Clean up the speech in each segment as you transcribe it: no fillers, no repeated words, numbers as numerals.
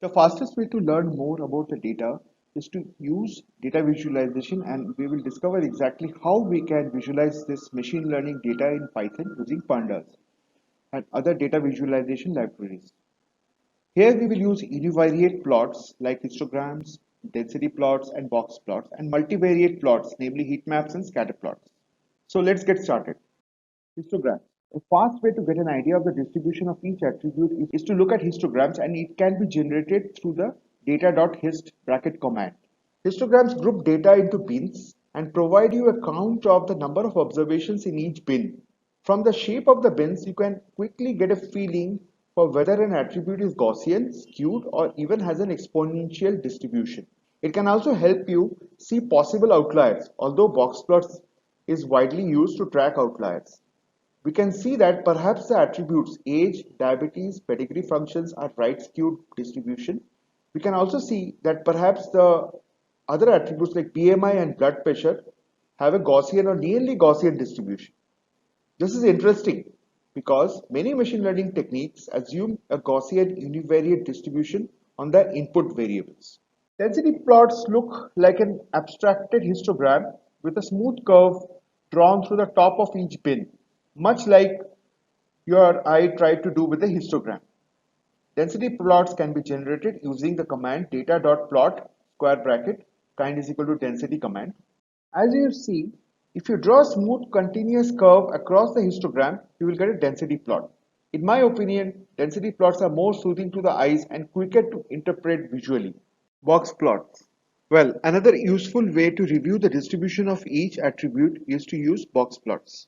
The fastest way to learn more about the data is to use data visualization, and we will discover exactly how we can visualize this machine learning data in Python using pandas and other data visualization libraries. Here we will use univariate plots like histograms, density plots and box plots, and multivariate plots, namely heat maps and scatter plots. So let's get started. Histograms. A fast way to get an idea of the distribution of each attribute is to look at histograms, and it can be generated through the data.hist bracket command. Histograms group data into bins and provide you a count of the number of observations in each bin. From the shape of the bins, you can quickly get a feeling for whether an attribute is Gaussian, skewed, or even has an exponential distribution. It can also help you see possible outliers, although boxplots is widely used to track outliers. We can see that perhaps the attributes age, diabetes, pedigree functions are right skewed distribution. We can also see that perhaps the other attributes like BMI and blood pressure have a Gaussian or nearly Gaussian distribution. This is interesting because many machine learning techniques assume a Gaussian univariate distribution on the input variables. Density plots look like an abstracted histogram with a smooth curve drawn through the top of each bin, much like your eye tried to do with a histogram. Density plots can be generated using the command data.plot square bracket kind is equal to density command. As you see, if you draw a smooth continuous curve across the histogram, you will get a density plot. In my opinion, density plots are more soothing to the eyes and quicker to interpret visually. Box plots. Well, another useful way to review the distribution of each attribute is to use box plots.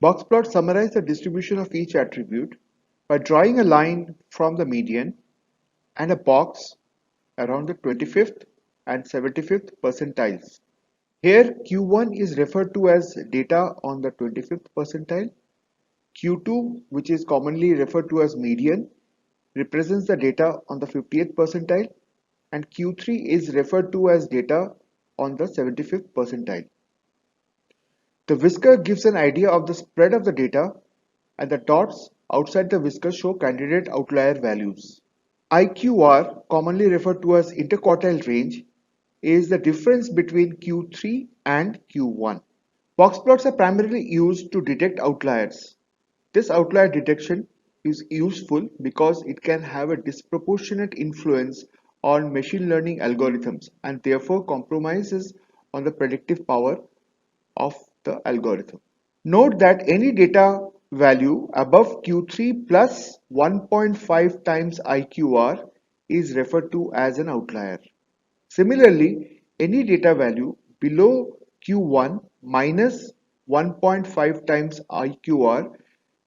Box plots summarize the distribution of each attribute by drawing a line from the median and a box around the 25th and 75th percentiles. Here Q1 is referred to as data on the 25th percentile. Q2, which is commonly referred to as median, represents the data on the 50th percentile, and Q3 is referred to as data on the 75th percentile. The whisker gives an idea of the spread of the data, and the dots outside the whisker show candidate outlier values. IQR, commonly referred to as interquartile range, is the difference between Q3 and Q1. Box plots are primarily used to detect outliers. This outlier detection is useful because it can have a disproportionate influence on machine learning algorithms and therefore compromises on the predictive power of the algorithm. Note that any data value above Q3 plus 1.5 times IQR is referred to as an outlier. Similarly, any data value below Q1 minus 1.5 times IQR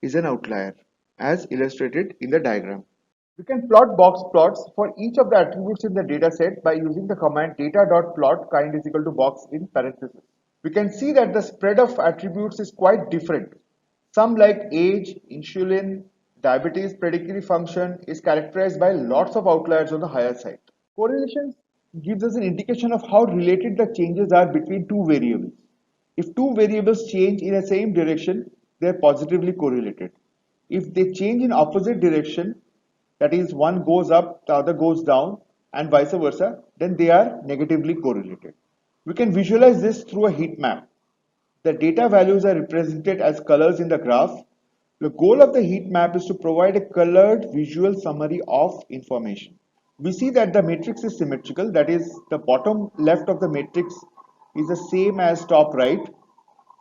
is an outlier, as illustrated in the diagram. We can plot box plots for each of the attributes in the dataset by using the command data.plot kind is equal to box in parentheses. We can see that the spread of attributes is quite different. Some like age, insulin, diabetes, pedigree function is characterized by lots of outliers on the higher side. Correlations gives us an indication of how related the changes are between two variables. If two variables change in the same direction, they are positively correlated. If they change in opposite direction, that is one goes up, the other goes down, and vice versa, then they are negatively correlated. We can visualize this through a heat map. The data values are represented as colors in the graph. The goal of the heat map is to provide a colored visual summary of information. We see that the matrix is symmetrical, that is, the bottom left of the matrix is the same as top right.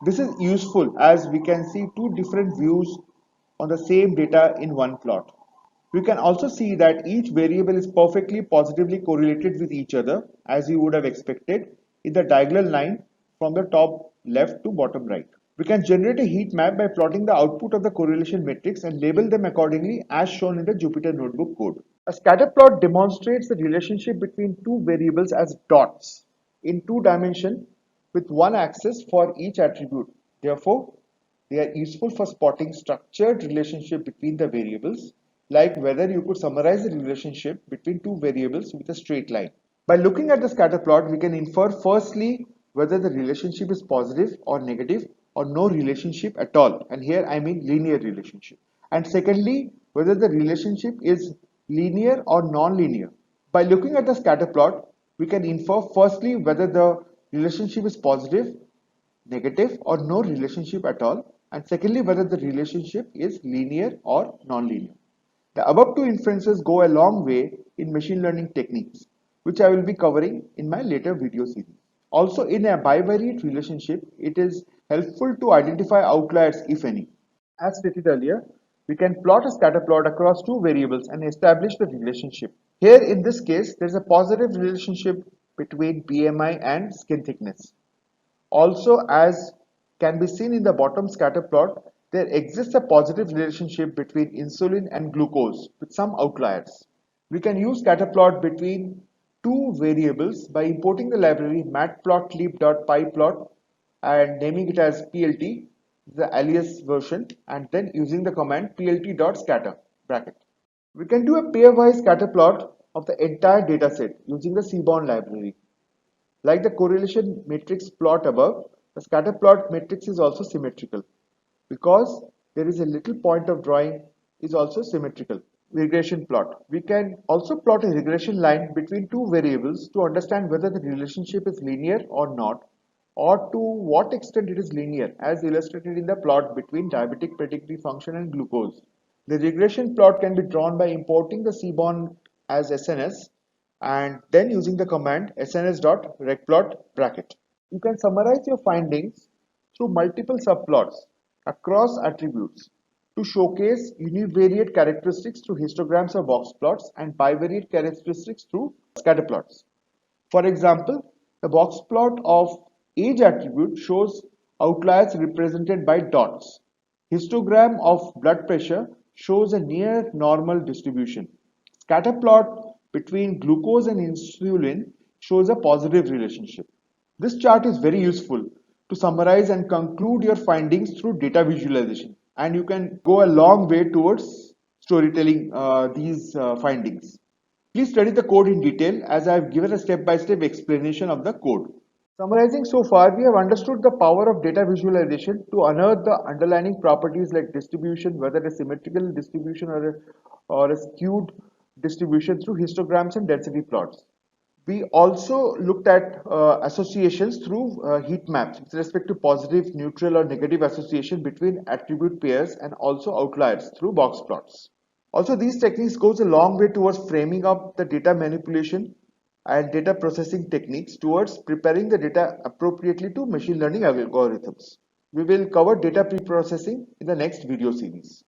This is useful as we can see two different views on the same data in one plot. We can also see that each variable is perfectly positively correlated with each other, as you would have expected in the diagonal line from the top left to bottom right. We can generate a heat map by plotting the output of the correlation matrix and label them accordingly as shown in the Jupyter Notebook code. A scatter plot demonstrates the relationship between two variables as dots in two dimensions with one axis for each attribute. Therefore, they are useful for spotting structured relationship between the variables, like whether you could summarize the relationship between two variables with a straight line. By looking at the scatter plot, we can infer firstly whether the relationship is positive or negative or no relationship at all. And here I mean linear relationship. And secondly, whether the relationship is linear or non-linear. By looking at the scatter plot, we can infer firstly whether the relationship is positive, negative, or no relationship at all, and secondly whether the relationship is linear or non-linear. The above two inferences go a long way in machine learning techniques, which I will be covering in my later video series. Also, in a bivariate relationship, it is helpful to identify outliers, if any. As stated earlier, we can plot a scatter plot across two variables and establish the relationship. Here, in this case, there is a positive relationship between BMI and skin thickness. Also, as can be seen in the bottom scatter plot, there exists a positive relationship between insulin and glucose with some outliers. We can use scatter plot between two variables by importing the library matplotlib.pyplot and naming it as PLT, the alias version, and then using the command plt.scatter bracket. We can do a pairwise scatter plot of the entire dataset using the Seaborn library. Like the correlation matrix plot above, the scatter plot matrix is also symmetrical because there is a little point of drawing is also symmetrical. Regression plot. We can also plot a regression line between two variables to understand whether the relationship is linear or not, or to what extent it is linear, as illustrated in the plot between diabetic pedigree function and glucose. The regression plot can be drawn by importing the Seaborn as SNS and then using the command sns.regplot bracket. You can summarize your findings through multiple subplots across attributes to showcase univariate characteristics through histograms or box plots and bivariate characteristics through scatter plots. For example, the box plot of age attribute shows outliers represented by dots. Histogram of blood pressure shows a near normal distribution. Scatter plot between glucose and insulin shows a positive relationship. This chart is very useful to summarize and conclude your findings through data visualization, and you can go a long way towards storytelling these findings. Please study the code in detail as I have given a step-by-step explanation of the code. Summarizing so far, we have understood the power of data visualization to unearth the underlying properties like distribution, whether a symmetrical distribution or a skewed distribution through histograms and density plots. We also looked at associations through heat maps with respect to positive, neutral, or negative association between attribute pairs and also outliers through box plots. Also, these techniques goes a long way towards framing up the data manipulation and data processing techniques towards preparing the data appropriately to machine learning algorithms. We will cover data pre-processing in the next video series.